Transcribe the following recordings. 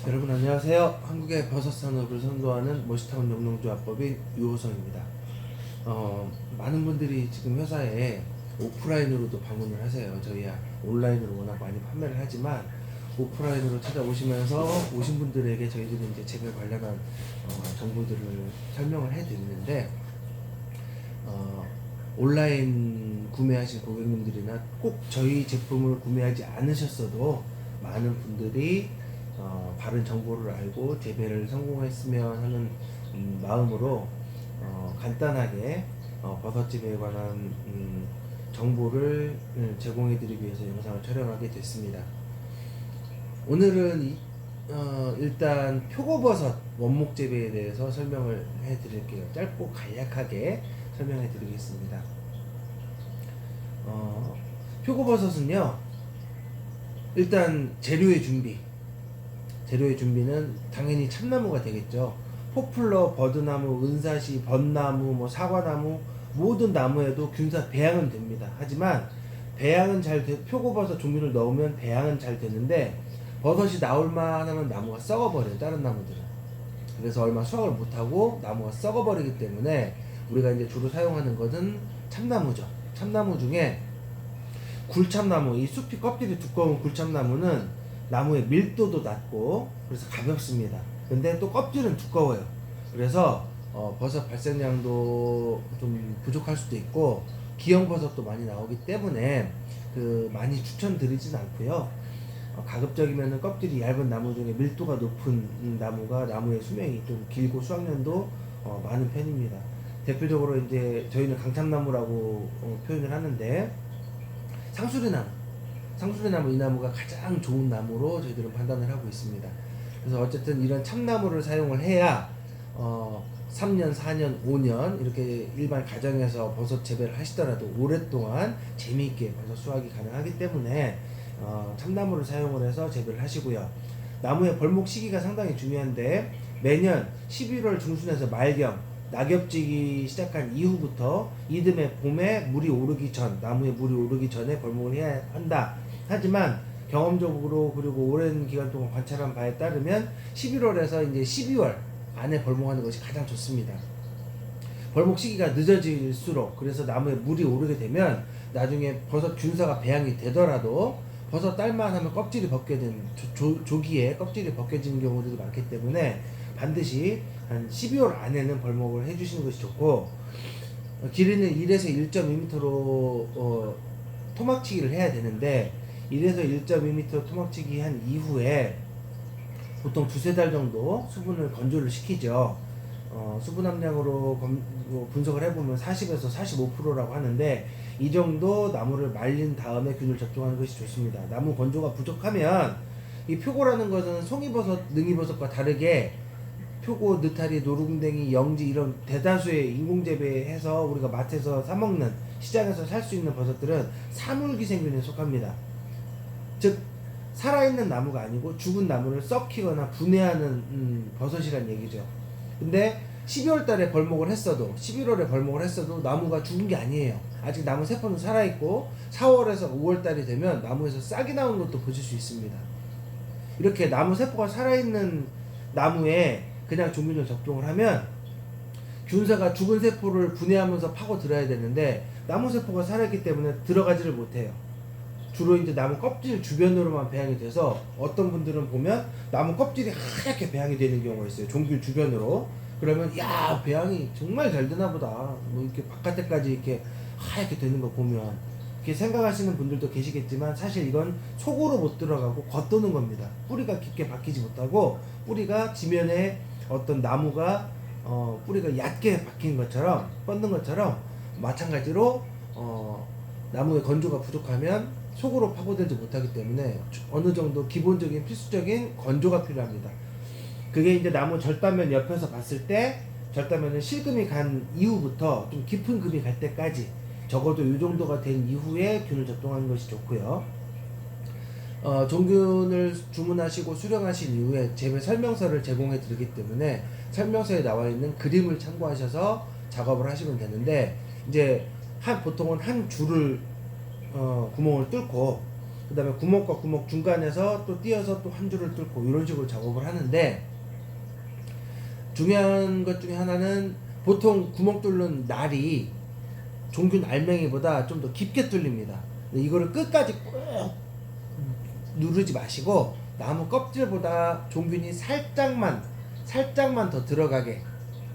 여러분 안녕하세요. 한국의 버섯 산업을 선도하는 머시타운 영농조합법인 유호성입니다. 많은 분들이 지금 회사에 오프라인으로도 방문을 하세요. 저희야 온라인으로 워낙 많이 판매를 하지만 오프라인으로 찾아오시면서 오신 분들에게 저희들이 이제 재배 관련한 정보들을 설명을 해드리는데 온라인 구매하신 고객님들이나 꼭 저희 제품을 구매하지 않으셨어도 많은 분들이 바른 정보를 알고 재배를 성공했으면 하는 마음으로 간단하게 버섯 재배에 관한 정보를 제공해 드리기 위해서 영상을 촬영하게 됐습니다. 오늘은 일단 표고버섯 원목 재배에 대해서 설명을 해 드릴게요. 짧고 간략하게 설명해 드리겠습니다. 표고버섯은요, 일단 재료의 준비는 당연히 참나무가 되겠죠. 포플러, 버드나무, 은사시, 벚나무, 사과나무, 모든 나무에도 균사 배양은 됩니다. 하지만 배양은 표고버섯 종류를 넣으면 배양은 잘 되는데 버섯이 나올만 하면 나무가 썩어버려요. 다른 나무들은. 그래서 얼마 수확을 못하고 나무가 썩어버리기 때문에 우리가 이제 주로 사용하는 것은 참나무죠. 참나무 중에 굴참나무, 이 숲이 껍질이 두꺼운 굴참나무는 나무의 밀도도 낮고 그래서 가볍습니다. 근데 또 껍질은 두꺼워요. 그래서 버섯 발생량도 좀 부족할 수도 있고 기형버섯도 많이 나오기 때문에 많이 추천드리진 않고요. 가급적이면 껍질이 얇은 나무 중에 밀도가 높은 나무가 나무의 수명이 좀 길고 수확량도 많은 편입니다. 대표적으로 이제 저희는 강참나무라고 표현을 하는데 상수리나무 이 나무가 가장 좋은 나무로 저희들은 판단을 하고 있습니다. 그래서 어쨌든 이런 참나무를 사용을 해야 3년, 4년, 5년 이렇게 일반 가정에서 버섯 재배를 하시더라도 오랫동안 재미있게 버섯 수확이 가능하기 때문에 참나무를 사용을 해서 재배를 하시고요. 나무의 벌목 시기가 상당히 중요한데 매년 11월 중순에서 말경 낙엽지기 시작한 이후부터 이듬해 봄에 나무에 물이 오르기 전에 벌목을 해야 한다. 하지만 경험적으로 그리고 오랜 기간 동안 관찰한 바에 따르면 11월에서 이제 12월 안에 벌목하는 것이 가장 좋습니다. 벌목 시기가 늦어질수록 그래서 나무에 물이 오르게 되면 나중에 버섯 균사가 배양이 되더라도 버섯 딸만 하면 껍질이 벗겨진 조기에 껍질이 벗겨지는 경우들이 많기 때문에 반드시 한 12월 안에는 벌목을 해주시는 것이 좋고 길이는 1에서 1.2m로 토막치기를 해야 되는데 1에서 1.2m 토막치기 한 이후에 보통 두세 달 정도 수분을 건조를 시키죠. 수분 함량으로 분석을 해보면 40에서 45%라고 하는데 이 정도 나무를 말린 다음에 균을 접종하는 것이 좋습니다. 나무 건조가 부족하면 이 표고라는 것은 송이버섯, 능이버섯과 다르게 표고, 느타리, 노루궁뎅이, 영지 이런 대다수의 인공재배해서 우리가 마트에서 사먹는 시장에서 살 수 있는 버섯들은 사물기생균에 속합니다. 즉 살아있는 나무가 아니고 죽은 나무를 썩히거나 분해하는 버섯이란 얘기죠. 근데 12월 달에 벌목을 했어도 11월에 벌목을 했어도 나무가 죽은 게 아니에요. 아직 나무 세포는 살아있고 4월에서 5월 달이 되면 나무에서 싹이 나오는 것도 보실 수 있습니다. 이렇게 나무 세포가 살아있는 나무에 그냥 종균을 접종을 하면 균사가 죽은 세포를 분해하면서 파고 들어야 되는데 나무 세포가 살아있기 때문에 들어가지를 못해요. 주로 이제 나무 껍질 주변으로만 배양이 돼서 어떤 분들은 보면 나무 껍질이 하얗게 배양이 되는 경우가 있어요. 종균 주변으로. 그러면 야, 배양이 정말 잘 되나 보다. 뭐 이렇게 바깥에까지 이렇게 하얗게 되는 거 보면 이렇게 생각하시는 분들도 계시겠지만 사실 이건 속으로 못 들어가고 겉도는 겁니다. 뿌리가 깊게 박히지 못하고 뿌리가 지면에 어떤 나무가 뿌리가 얕게 박힌 것처럼 뻗는 것처럼 마찬가지로 나무의 건조가 부족하면 속으로 파고들지 못하기 때문에 어느 정도 기본적인 필수적인 건조가 필요합니다. 그게 이제 나무 절단면 옆에서 봤을 때 절단면은 실금이 간 이후부터 좀 깊은 금이 갈 때까지 적어도 이 정도가 된 이후에 균을 접종하는 것이 좋고요. 종균을 주문하시고 수령하신 이후에 재배 설명서를 제공해 드리기 때문에 설명서에 나와 있는 그림을 참고하셔서 작업을 하시면 되는데 이제 보통은 한 줄을 구멍을 뚫고 그 다음에 구멍과 구멍 중간에서 또 띄어서 또 한 줄을 뚫고 이런 식으로 작업을 하는데, 중요한 것 중에 하나는 보통 구멍 뚫는 날이 종균 알맹이보다 좀 더 깊게 뚫립니다. 이거를 끝까지 꼭 누르지 마시고 나무 껍질보다 종균이 살짝만 더 들어가게,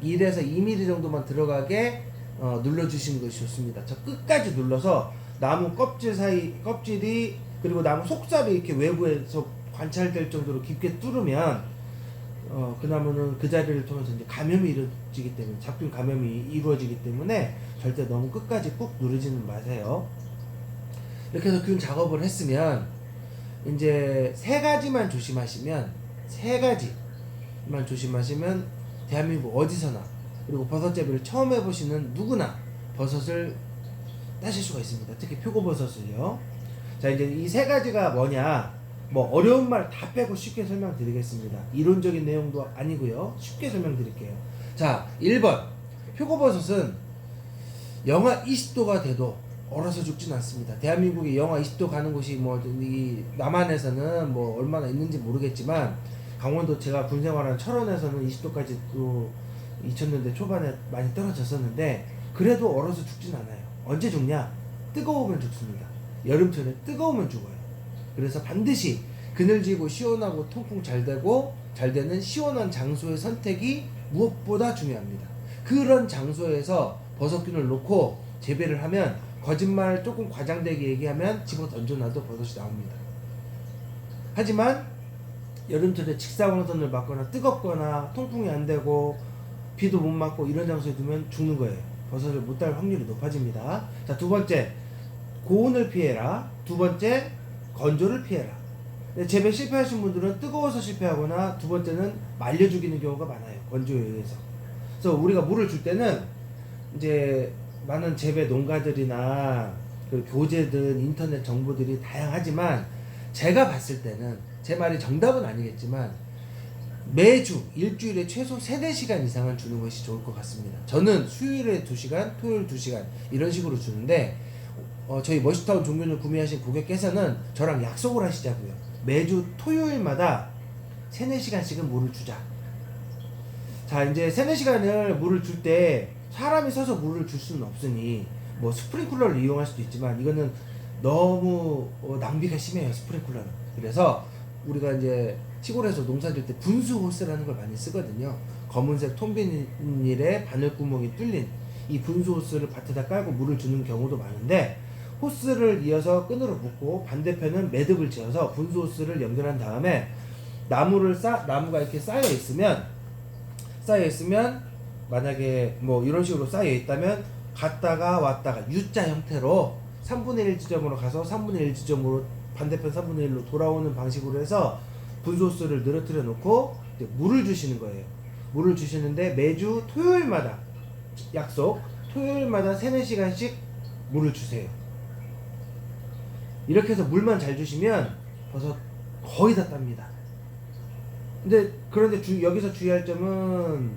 1에서 2mm 정도만 들어가게 눌러주시는 것이 좋습니다. 저 끝까지 눌러서 나무 껍질 사이, 껍질이 그리고 나무 속살이 이렇게 외부에서 관찰될 정도로 깊게 뚫으면 그 나무는 그 자리를 통해서 이제 감염이 이루어지기 때문에, 잡균 감염이 이루어지기 때문에 절대 너무 끝까지 꾹 누르지는 마세요. 이렇게 해서 균 작업을 했으면 이제 세 가지만 조심하시면 대한민국 어디서나, 그리고 버섯재배를 처음 해보시는 누구나 버섯을 따실 수가 있습니다. 특히 표고버섯을요. 자, 이제 이 세 가지가 뭐냐, 뭐 어려운 말 다 빼고 쉽게 설명드리겠습니다. 이론적인 내용도 아니고요. 쉽게 설명드릴게요. 자, 1번 표고버섯은 영하 20도가 돼도 얼어서 죽진 않습니다. 대한민국에 영하 20도 가는 곳이 뭐 이 남한에서는 뭐 얼마나 있는지 모르겠지만, 강원도 제가 군 생활한 철원에서는 20도까지 또 2000년대 초반에 많이 떨어졌었는데, 그래도 얼어서 죽진 않아요. 언제 죽냐? 뜨거우면 죽습니다. 여름철에 뜨거우면 죽어요. 그래서 반드시 그늘지고 시원하고 통풍 잘 되는 시원한 장소의 선택이 무엇보다 중요합니다. 그런 장소에서 버섯균을 놓고 재배를 하면, 거짓말 조금 과장되게 얘기하면 집어 던져놔도 버섯이 나옵니다. 하지만 여름철에 직사광선을 맞거나 뜨겁거나 통풍이 안 되고 비도 못 맞고 이런 장소에 두면 죽는 거예요. 버섯을 못 딸 확률이 높아집니다. 자, 두 번째, 고온을 피해라. 두 번째, 건조를 피해라. 재배 실패하신 분들은 뜨거워서 실패하거나, 두 번째는 말려 죽이는 경우가 많아요. 건조에 의해서. 그래서 우리가 물을 줄 때는 이제 많은 재배 농가들이나 그 교재든 인터넷 정보들이 다양하지만, 제가 봤을 때는, 제 말이 정답은 아니겠지만, 매주 일주일에 최소 3-4시간 이상은 주는 것이 좋을 것 같습니다. 저는 수요일에 2시간, 토요일 2시간 이런 식으로 주는데, 저희 머시타운 종균을 구매하신 고객께서는 저랑 약속을 하시자고요. 매주 토요일마다 3-4시간씩은 물을 주자. 자, 이제 3-4시간을 물을 줄 때 사람이 서서 물을 줄 수는 없으니 뭐 스프링클러를 이용할 수도 있지만, 이거는 너무 낭비가 심해요, 스프링클러는. 그래서 우리가 이제 시골에서 농사 지을 때 분수 호스라는 걸 많이 쓰거든요. 검은색 통 비닐에 바늘구멍이 뚫린 이 분수 호스를 밭에다 깔고 물을 주는 경우도 많은데, 호스를 이어서 끈으로 묶고 반대편은 매듭을 지어서 분수 호스를 연결한 다음에 나무가 이렇게 쌓여 있으면 만약에 뭐 이런 식으로 쌓여 있다면, 갔다가 왔다가 U자 형태로 3분의 1 지점으로 가서 3분의 1 지점으로 반대편 3분의 1로 돌아오는 방식으로 해서 분소스를 늘어뜨려 놓고 이제 물을 주시는 거예요. 물을 주시는데 매주 토요일마다, 약속 토요일마다 3-4시간씩 물을 주세요. 이렇게 해서 물만 잘 주시면 버섯 거의 다 땁니다. 그런데 여기서 주의할 점은,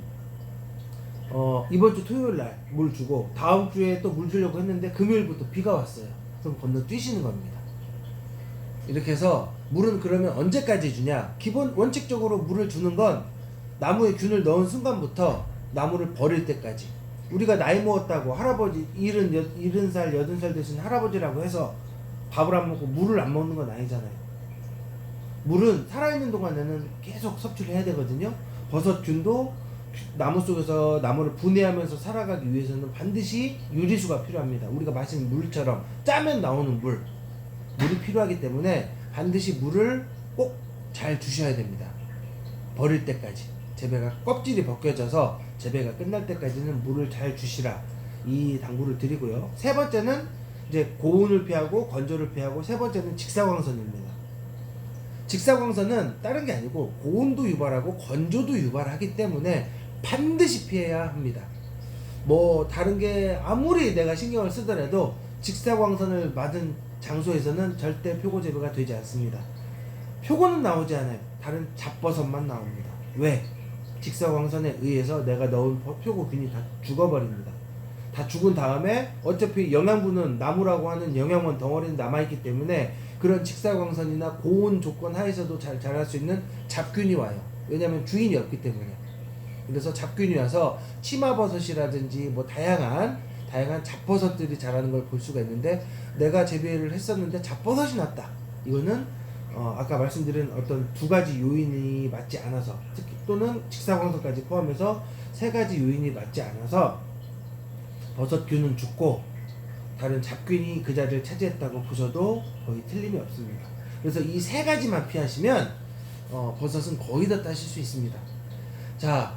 이번 주 토요일 날 물 주고 다음 주에 또 물 주려고 했는데 금요일부터 비가 왔어요. 그럼 건너뛰시는 겁니다. 이렇게 해서 물은 그러면 언제까지 주냐? 원칙적으로 물을 주는 건 나무에 균을 넣은 순간부터 나무를 버릴 때까지. 우리가 나이 먹었다고 할아버지 70살 80살 되신 할아버지라고 해서 밥을 안 먹고 물을 안 먹는 건 아니잖아요. 물은 살아있는 동안에는 계속 섭취를 해야 되거든요. 버섯균도 나무 속에서 나무를 분해하면서 살아가기 위해서는 반드시 유리수가 필요합니다. 우리가 마시는 물처럼 짜면 나오는 물이 필요하기 때문에 반드시 물을 꼭 잘 주셔야 됩니다. 버릴 때까지. 재배가 껍질이 벗겨져서 재배가 끝날 때까지는 물을 잘 주시라, 이 당부를 드리고요. 세 번째는 이제 고온을 피하고 건조를 피하고, 세 번째는 직사광선입니다. 직사광선은 다른 게 아니고 고온도 유발하고 건조도 유발하기 때문에 반드시 피해야 합니다. 뭐 다른 게 아무리 내가 신경을 쓰더라도 직사광선을 맞은 장소에서는 절대 표고 재배가 되지 않습니다. 표고는 나오지 않아요. 다른 잡버섯만 나옵니다. 왜? 직사광선에 의해서 내가 넣은 표고균이 다 죽어버립니다. 다 죽은 다음에 어차피 영양분은 나무라고 하는 영양분 덩어리는 남아있기 때문에 그런 직사광선이나 고온 조건 하에서도 잘 자랄 수 있는 잡균이 와요. 왜냐하면 주인이 없기 때문에. 그래서 잡균이 와서 치마버섯이라든지 뭐 다양한 잡버섯들이 자라는 걸 볼 수가 있는데, 내가 재배를 했었는데 잡버섯이 났다. 이거는 아까 말씀드린 어떤 두 가지 요인이 맞지 않아서, 특히 또는 직사광선까지 포함해서 세 가지 요인이 맞지 않아서 버섯균은 죽고 다른 잡균이 그 자리를 차지했다고 보셔도 거의 틀림이 없습니다. 그래서 이 세 가지만 피하시면 버섯은 거의 다 따실 수 있습니다. 자,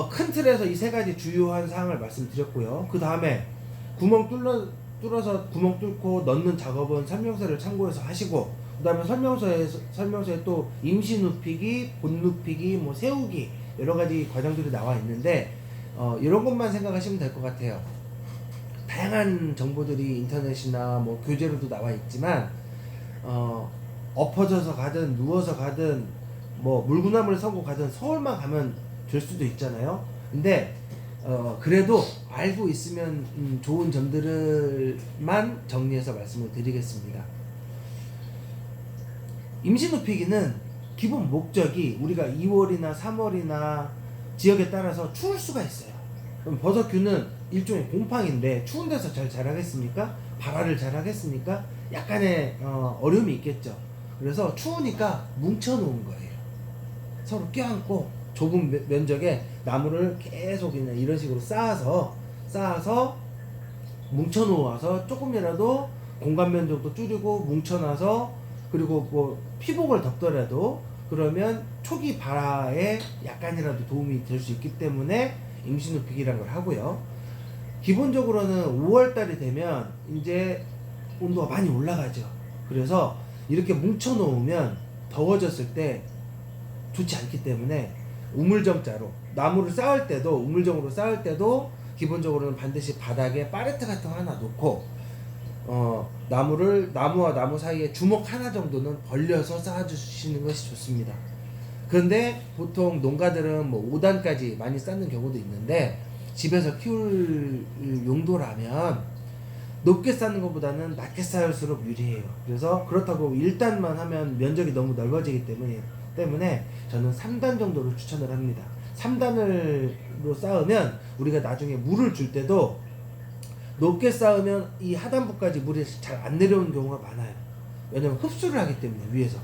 큰 틀에서 이 세 가지 주요한 사항을 말씀드렸고요. 그 다음에 구멍 뚫어서 구멍 뚫고 넣는 작업은 설명서를 참고해서 하시고, 그 다음에 설명서에 또 임시 누피기, 본 누피기, 뭐 세우기 여러 가지 과정들이 나와 있는데 이런 것만 생각하시면 될 것 같아요. 다양한 정보들이 인터넷이나 뭐 교재로도 나와 있지만 엎어져서 가든 누워서 가든 뭐 물구나무를 서고 가든 서울만 가면 될 수도 있잖아요. 근데 그래도 알고 있으면 좋은 점들만 정리해서 말씀을 드리겠습니다. 임시 누피기는 기본 목적이 우리가 2월이나 3월이나 지역에 따라서 추울 수가 있어요. 그럼 버섯균은 일종의 곰팡인데 추운 데서 잘 자라겠습니까? 발화를 잘 하겠습니까? 약간의 어려움이 있겠죠. 그래서 추우니까 뭉쳐 놓은 거예요. 서로 껴안고 좁은 면적에 나무를 계속 그냥 이런 식으로 쌓아서 뭉쳐 놓아서 조금이라도 공간 면적도 줄이고 뭉쳐놔서, 그리고 뭐 피복을 덮더라도 그러면 초기 발화에 약간이라도 도움이 될 수 있기 때문에 임시 누피기라는 걸 하고요. 기본적으로는 5월달이 되면 이제 온도가 많이 올라가죠. 그래서 이렇게 뭉쳐 놓으면 더워졌을 때 좋지 않기 때문에 우물정자로 나무를 쌓을 때도, 우물정으로 쌓을 때도 기본적으로는 반드시 바닥에 파레트 같은 거 하나 놓고 나무와 나무 사이에 주먹 하나 정도는 벌려서 쌓아주시는 것이 좋습니다. 그런데 보통 농가들은 뭐 5단까지 많이 쌓는 경우도 있는데, 집에서 키울 용도라면 높게 쌓는 것보다는 낮게 쌓을수록 유리해요. 그래서 그렇다고 1단만 하면 면적이 너무 넓어지기 때문에 저는 3단 정도로 추천을 합니다. 3단으로 쌓으면 우리가 나중에 물을 줄 때도 높게 쌓으면 이 하단부까지 물이 잘 안 내려오는 경우가 많아요. 왜냐면 흡수를 하기 때문에 위에서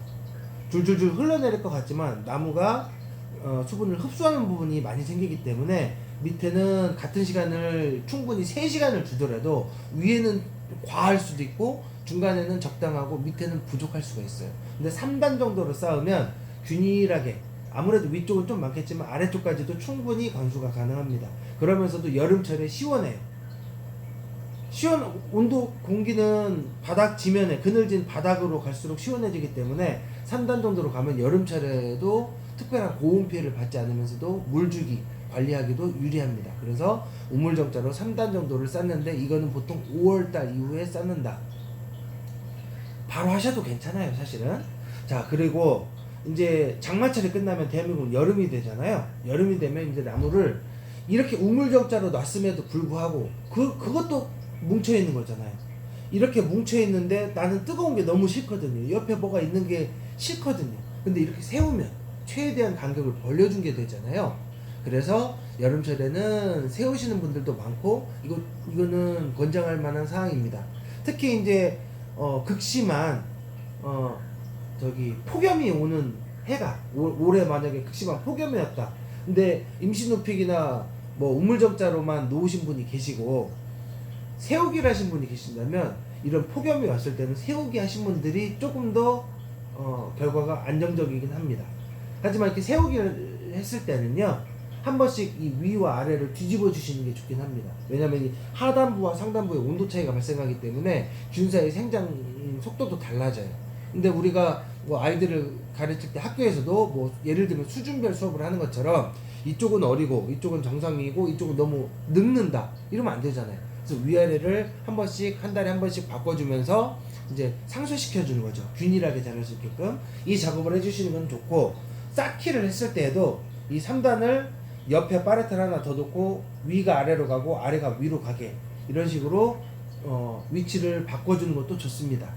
줄줄줄 흘러내릴 것 같지만 나무가 수분을 흡수하는 부분이 많이 생기기 때문에 밑에는 같은 시간을 충분히 3시간을 주더라도 위에는 과할 수도 있고 중간에는 적당하고 밑에는 부족할 수가 있어요. 근데 3단 정도로 쌓으면 균일하게, 아무래도 위쪽은 좀 많겠지만 아래쪽까지도 충분히 관수가 가능합니다. 그러면서도 여름철에 시원해요. 온도, 공기는 바닥 지면에, 그늘진 바닥으로 갈수록 시원해지기 때문에 3단 정도로 가면 여름철에도 특별한 고온 피해를 받지 않으면서도 물주기, 관리하기도 유리합니다. 그래서 우물정자로 3단 정도를 쌓는데, 이거는 보통 5월달 이후에 쌓는다. 바로 하셔도 괜찮아요, 사실은. 자, 그리고 이제 장마철이 끝나면 대한민국은 여름이 되잖아요. 여름이 되면 이제 나무를 이렇게 우물정자로 놨음에도 불구하고 그것도 뭉쳐 있는 거잖아요. 이렇게 뭉쳐 있는데 나는 뜨거운 게 너무 싫거든요. 옆에 뭐가 있는 게 싫거든요. 근데 이렇게 세우면 최대한 간격을 벌려준 게 되잖아요. 그래서 여름철에는 세우시는 분들도 많고, 이거는 권장할 만한 사항입니다. 특히 이제 극심한 폭염이 오는 해가 올해 만약에 극심한 폭염이었다. 근데 임시 누피기나 뭐 우물정자로만 놓으신 분이 계시고 세우기를 하신 분이 계신다면, 이런 폭염이 왔을 때는 세우기 하신 분들이 조금 더 결과가 안정적이긴 합니다. 하지만 이렇게 세우기를 했을 때는요, 한 번씩 이 위와 아래를 뒤집어 주시는 게 좋긴 합니다. 왜냐면 이 하단부와 상단부의 온도 차이가 발생하기 때문에 균사의 생장 속도도 달라져요. 근데 우리가 뭐 아이들을 가르칠 때 학교에서도 뭐 예를 들면 수준별 수업을 하는 것처럼 이쪽은 어리고 이쪽은 정상이고 이쪽은 너무 늙는다 이러면 안 되잖아요. 그래서 위아래를 한 번씩, 한 달에 한 번씩 바꿔주면서 이제 상쇄시켜 주는 거죠. 균일하게 자랄 수 있게끔 이 작업을 해주시는 건 좋고, 쌓기를 했을 때에도 이 3단을 옆에 파레트를 하나 더 놓고 위가 아래로 가고 아래가 위로 가게 이런 식으로 위치를 바꿔주는 것도 좋습니다.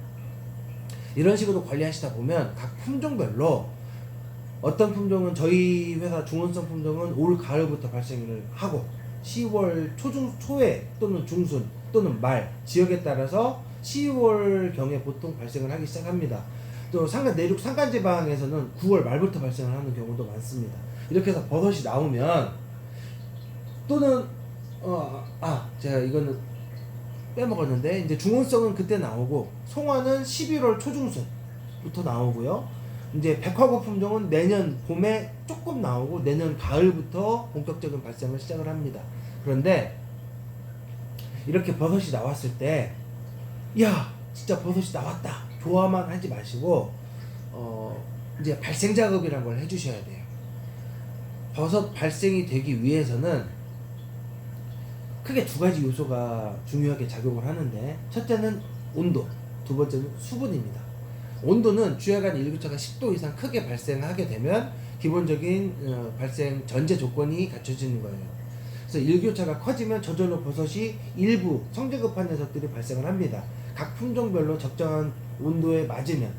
이런 식으로 관리하시다 보면 각 품종별로 어떤 품종은 저희 회사 중원성 품종은 올 가을부터 발생을 하고 10월 초에 또는 중순 또는 말 지역에 따라서 10월 경에 보통 발생을 하기 시작합니다. 또 내륙 산간지방에서는 9월 말부터 발생을 하는 경우도 많습니다. 이렇게 해서 버섯이 나오면 또는 제가 이거는 빼먹었는데 이제 중원성은 그때 나오고 송화는 11월 초중순부터 나오고요. 이제 백화고 품종은 내년 봄에 조금 나오고 내년 가을부터 본격적인 발생을 시작을 합니다. 그런데 이렇게 버섯이 나왔을 때 야 진짜 버섯이 나왔다 좋아만 하지 마시고 이제 발생 작업이란 걸 해주셔야 돼요. 버섯 발생이 되기 위해서는 크게 두 가지 요소가 중요하게 작용을 하는데 첫째는 온도, 두 번째는 수분입니다. 온도는 주야간 일교차가 10도 이상 크게 발생하게 되면 기본적인 발생 전제 조건이 갖춰지는 거예요. 그래서 일교차가 커지면 저절로 버섯이 일부 성장 급한 녀석들이 발생을 합니다. 각 품종별로 적정한 온도에 맞으면.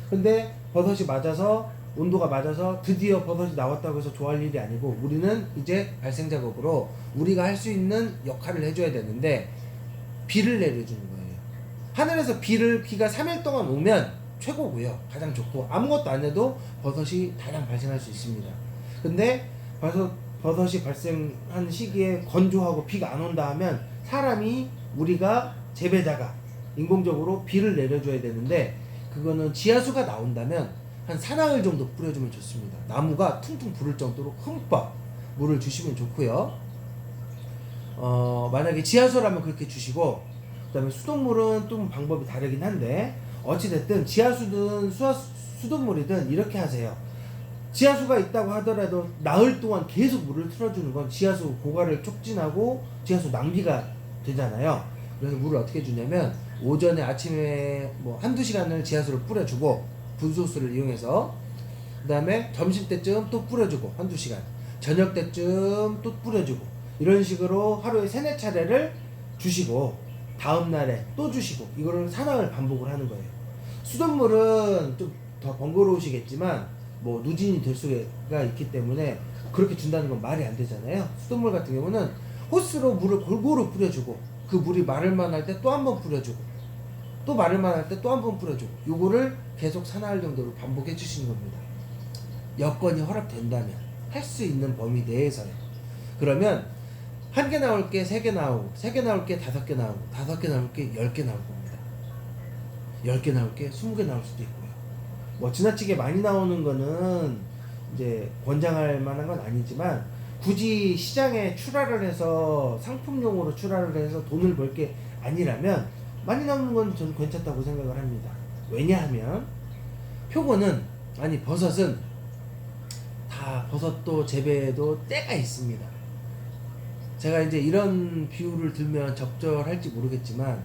근데 버섯이 맞아서 온도가 맞아서 드디어 버섯이 나왔다고 해서 좋아할 일이 아니고 우리는 이제 발생 작업으로 우리가 할 수 있는 역할을 해줘야 되는데 비를 내려주는 거예요. 하늘에서 비가 3일 동안 오면 최고고요. 가장 좋고 아무것도 안 해도 버섯이 다량 발생할 수 있습니다. 근데 버섯이 발생한 시기에 건조하고 비가 안 온다 하면 우리가 재배자가 인공적으로 비를 내려줘야 되는데 그거는 지하수가 나온다면 한 사나흘 정도 뿌려주면 좋습니다. 나무가 퉁퉁 부를 정도로 흠뻑 물을 주시면 좋고요. 만약에 지하수라면 그렇게 주시고 그 다음에 수돗물은 좀 방법이 다르긴 한데 어찌됐든 지하수든 수돗물이든 이렇게 하세요. 지하수가 있다고 하더라도 나흘 동안 계속 물을 틀어주는 건 지하수 고갈을 촉진하고 지하수 낭비가 되잖아요. 그래서 물을 어떻게 주냐면 오전에 아침에 뭐 한두 시간을 지하수를 뿌려주고 분소수를 이용해서 그 다음에 점심때쯤 또 뿌려주고 한두 시간 저녁 때쯤 또 뿌려주고 이런 식으로 하루에 3-4차례를 주시고 다음날에 또 주시고 이거를 사나흘 반복을 하는 거예요. 수돗물은 좀 더 번거로우시겠지만 뭐 누진이 될 수가 있기 때문에 그렇게 준다는 건 말이 안 되잖아요. 수돗물 같은 경우는 호스로 물을 골고루 뿌려주고 그 물이 마를만 할 때 또 한 번 뿌려주고 또 마를만 할 때 또 한 번 뿌려주고 요거를 계속 사나흘 정도로 반복해 주시는 겁니다. 여건이 허락된다면 할 수 있는 범위 내에서요. 그러면 1개 나올 게 3개 나오고 3개 나올 게 5개 나오고 5개 나올 게 10개 나올 겁니다. 10개 나올 게 20개 나올 수도 있고요. 뭐 지나치게 많이 나오는 거는 이제 권장할 만한 건 아니지만 굳이 시장에 출하를 해서 상품용으로 출하를 해서 돈을 벌 게 아니라면 많이 나오는 건 저는 괜찮다고 생각을 합니다. 왜냐하면 버섯은 다 버섯도 재배에도 때가 있습니다. 제가 이제 이런 비유를 들면 적절할지 모르겠지만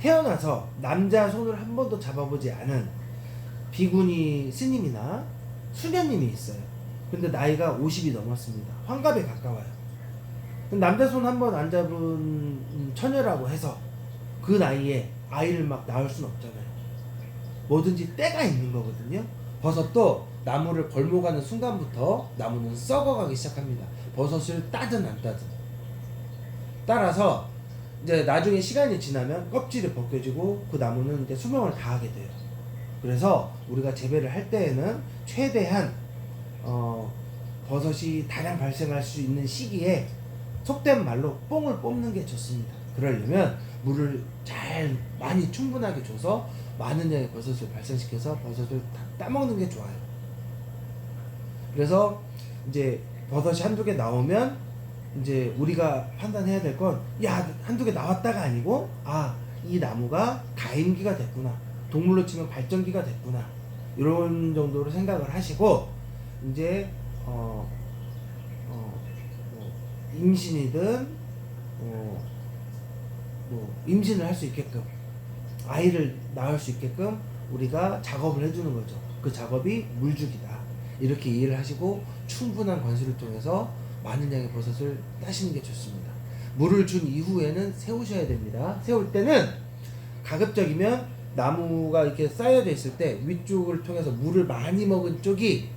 태어나서 남자 손을 한 번도 잡아보지 않은 비구니 스님이나 수녀님이 있어요. 근데 나이가 50이 넘었습니다. 환갑에 가까워요. 남자 손 한 번 안 잡은 처녀라고 해서 그 나이에 아이를 막 낳을 순 없잖아요. 뭐든지 때가 있는 거거든요. 버섯도 나무를 벌목하는 순간부터 나무는 썩어가기 시작합니다. 버섯을 따든 안 따든. 따라서 이제 나중에 시간이 지나면 껍질이 벗겨지고 그 나무는 이제 수명을 다하게 돼요. 그래서 우리가 재배를 할 때에는 최대한 버섯이 다량 발생할 수 있는 시기에 속된 말로 뽕을 뽑는 게 좋습니다. 그러려면 물을 많이 충분하게 줘서 많은 양의 버섯을 발생시켜서 버섯을 다 따먹는 게 좋아요. 그래서 이제 버섯이 한두 개 나오면 이제 우리가 판단해야 될 건 한두 개 나왔다가 아니고 이 나무가 가임기가 됐구나, 동물로 치면 발전기가 됐구나, 이런 정도로 생각을 하시고 이제 임신이든 임신을 할 수 있게끔 아이를 낳을 수 있게끔 우리가 작업을 해주는 거죠. 그 작업이 물주기다. 이렇게 이해를 하시고 충분한 관수를 통해서 많은 양의 버섯을 따시는 게 좋습니다. 물을 준 이후에는 세우셔야 됩니다. 세울 때는 가급적이면 나무가 이렇게 쌓여져 있을 때 위쪽을 통해서 물을 많이 먹은 쪽이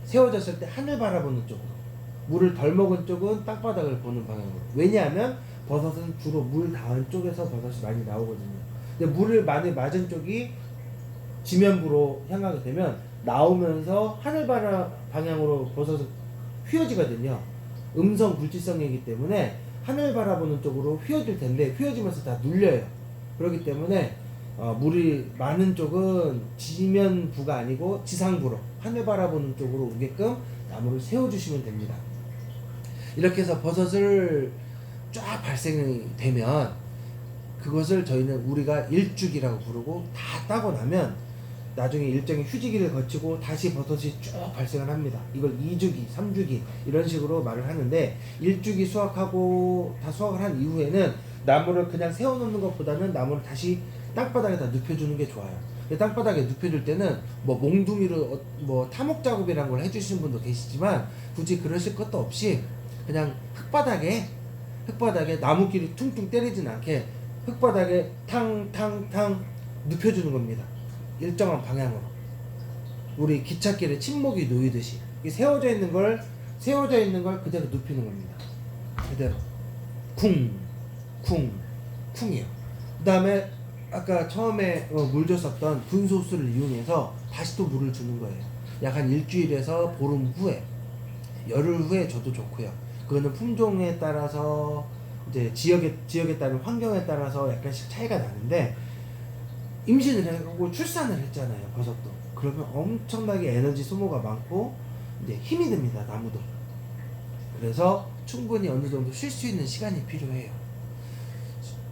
세워졌을 때 하늘 바라보는 쪽으로, 물을 덜 먹은 쪽은 땅바닥을 보는 방향으로. 왜냐하면 버섯은 주로 물 닿은 쪽에서 버섯이 많이 나오거든요. 근데 물을 많이 맞은 쪽이 지면부로 향하게 되면 나오면서 하늘 방향으로 버섯은 휘어지거든요. 음성 불지성이기 때문에 하늘 바라보는 쪽으로 휘어질 텐데 휘어지면서 다 눌려요. 그렇기 때문에 물이 많은 쪽은 지면부가 아니고 지상부로 하늘 바라보는 쪽으로 오게끔 나무를 세워주시면 됩니다. 이렇게 해서 버섯을 쫙 발생이 되면 그것을 저희는 우리가 일주기라고 부르고 다 따고 나면 나중에 일정의 휴지기를 거치고 다시 버섯이 쭉 발생을 합니다. 이걸 2주기, 3주기 이런 식으로 말을 하는데 1주기 수확하고 다 수확을 한 이후에는 나무를 그냥 세워놓는 것보다는 나무를 다시 땅바닥에다 눕혀주는 게 좋아요. 땅바닥에 눕혀줄 때는 뭐 몽둥이로 뭐 타목 작업이라는 걸 해주시는 분도 계시지만 굳이 그러실 것도 없이 그냥 흙바닥에 나무끼리 퉁퉁 때리진 않게 흙바닥에 탕탕탕 눕혀주는 겁니다. 일정한 방향으로. 우리 기찻길에 침목이 놓이듯이 세워져 있는 걸 그대로 눕히는 겁니다. 그대로 쿵이요. 그 다음에 아까 처음에 물 줬었던 분소수를 이용해서 다시 또 물을 주는 거예요. 약 한 일주일에서 보름 후에, 열흘 후에 줘도 좋고요. 그거는 품종에 따라서 이제 지역에 따른 환경에 따라서 약간씩 차이가 나는데, 임신을 하고 출산을 했잖아요, 버섯도. 그러면 엄청나게 에너지 소모가 많고 이제 힘이 듭니다, 나무도. 그래서 충분히 어느 정도 쉴 수 있는 시간이 필요해요.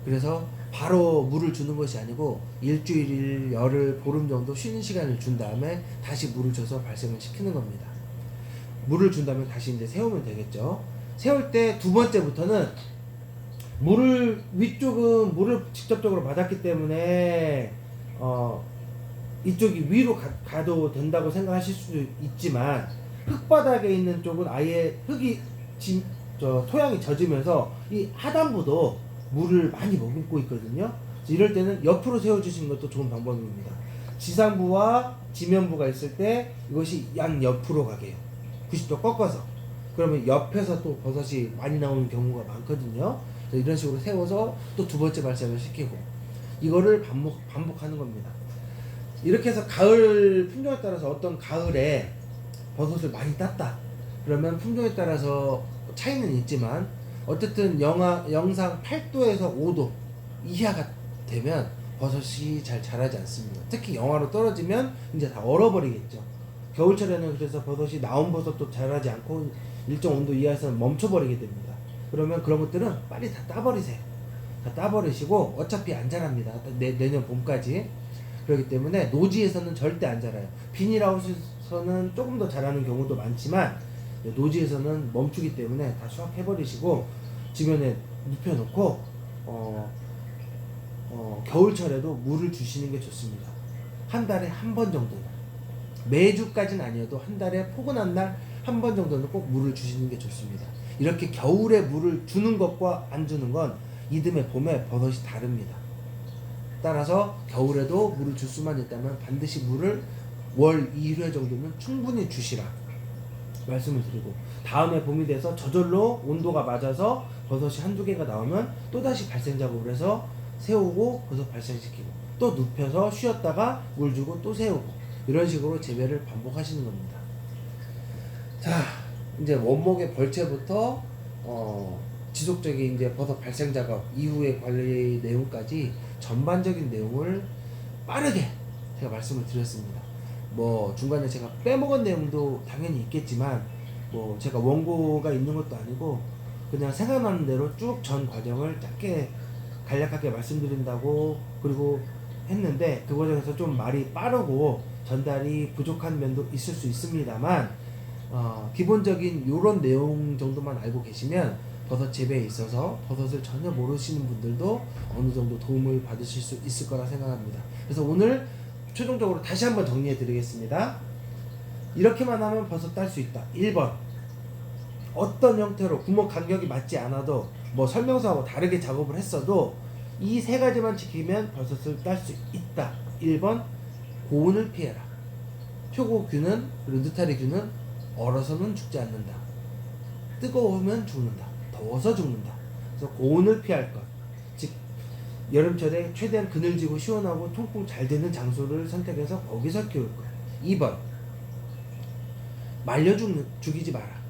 그래서 바로 물을 주는 것이 아니고 일주일, 열흘, 보름 정도 쉬는 시간을 준 다음에 다시 물을 줘서 발생을 시키는 겁니다. 물을 준 다음에 다시 이제 세우면 되겠죠. 세울 때 두 번째부터는 위쪽은 물을 직접적으로 받았기 때문에 이쪽이 위로 가도 된다고 생각하실 수도 있지만 흙바닥에 있는 쪽은 아예 토양이 젖으면서 이 하단부도 물을 많이 머금고 있거든요. 이럴 때는 옆으로 세워주시는 것도 좋은 방법입니다. 지상부와 지면부가 있을 때 이것이 양옆으로 가게요. 90도 꺾어서. 그러면 옆에서 또 버섯이 많이 나오는 경우가 많거든요. 이런 식으로 세워서 또 두 번째 발생을 시키고 이거를 반복하는 겁니다. 이렇게 해서 가을 품종에 따라서 어떤 가을에 버섯을 많이 땄다 그러면 품종에 따라서 차이는 있지만 어쨌든 영상 8도에서 5도 이하가 되면 버섯이 잘 자라지 않습니다. 특히 영하로 떨어지면 이제 다 얼어버리겠죠. 겨울철에는 그래서 버섯이 나온 버섯도 자라지 않고 일정 온도 이하에서는 멈춰버리게 됩니다. 그러면 그런 것들은 빨리 다 따버리세요. 다 따버리시고 어차피 안 자랍니다. 내년 봄까지. 그렇기 때문에 노지에서는 절대 안 자라요. 비닐하우스에서는 조금 더 자라는 경우도 많지만 노지에서는 멈추기 때문에 다 수확해버리시고 지면에 눕혀놓고 겨울철에도 물을 주시는 게 좋습니다. 한 달에 한 번 정도는, 매주까지는 아니어도 한 달에 포근한 날 한 번 정도는 꼭 물을 주시는 게 좋습니다. 이렇게 겨울에 물을 주는 것과 안 주는 건 이듬해 봄에 버섯이 다릅니다. 따라서 겨울에도 물을 줄 수만 있다면 반드시 물을 월 2회 정도는 충분히 주시라 말씀을 드리고, 다음에 봄이 돼서 저절로 온도가 맞아서 버섯이 한두 개가 나오면 또다시 발생 작업을 해서 세우고 버섯 발생시키고 또 눕혀서 쉬었다가 물 주고 또 세우고 이런 식으로 재배를 반복하시는 겁니다. 자, 이제 원목의 벌채부터 지속적인 이제 버섯 발생 작업 이후의 관리 내용까지 전반적인 내용을 빠르게 제가 말씀을 드렸습니다. 뭐 중간에 제가 빼먹은 내용도 당연히 있겠지만 뭐 제가 원고가 있는 것도 아니고 그냥 생각나는 대로 쭉 전 과정을 짧게 간략하게 말씀드린다고 그리고 했는데 그 과정에서 좀 말이 빠르고 전달이 부족한 면도 있을 수 있습니다만 기본적인 요런 내용 정도만 알고 계시면 버섯 재배에 있어서 버섯을 전혀 모르시는 분들도 어느 정도 도움을 받으실 수 있을 거라 생각합니다. 그래서 오늘 최종적으로 다시 한번 정리해 드리겠습니다. 이렇게만 하면 버섯 딸 수 있다. 1번 어떤 형태로 구멍 간격이 맞지 않아도 뭐 설명서하고 다르게 작업을 했어도 이 세 가지만 지키면 버섯을 딸 수 있다. 1번 고온을 피해라. 표고균은 그리고 느타리균은 얼어서는 죽지 않는다. 뜨거우면 죽는다. 더워서 죽는다. 그래서 고온을 피할 것. 즉 여름철에 최대한 그늘지고 시원하고 통풍 잘 되는 장소를 선택해서 거기서 키울 것. 2번 말려 죽이지 마라.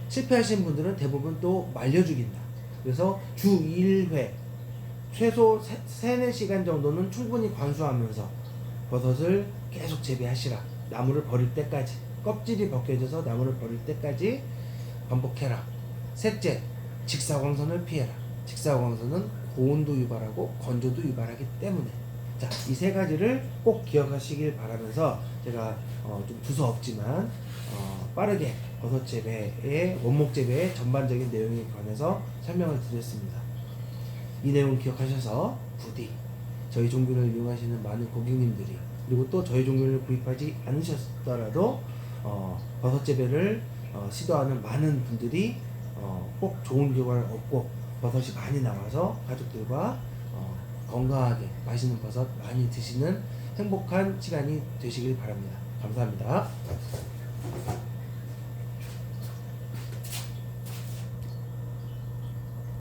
실패하신 분들은 대부분 또 말려 죽인다. 그래서 주 1회 최소 3-4시간 정도는 충분히 관수하면서 버섯을 계속 재배하시라. 나무를 버릴 때까지, 껍질이 벗겨져서 나무를 버릴 때까지 반복해라. 셋째, 직사광선을 피해라. 직사광선은 고온도 유발하고 건조도 유발하기 때문에. 자, 이 세 가지를 꼭 기억하시길 바라면서 제가 좀 두서없지만 빠르게 버섯 재배의 원목 재배의 전반적인 내용에 관해서 설명을 드렸습니다. 이 내용 기억하셔서 부디 저희 종균을 이용하시는 많은 고객님들이, 그리고 또 저희 종균을 구입하지 않으셨더라도 버섯 재배를 시도하는 많은 분들이 꼭 좋은 결과를 얻고 버섯이 많이 나와서 가족들과 건강하게 맛있는 버섯 많이 드시는 행복한 시간이 되시길 바랍니다. 감사합니다.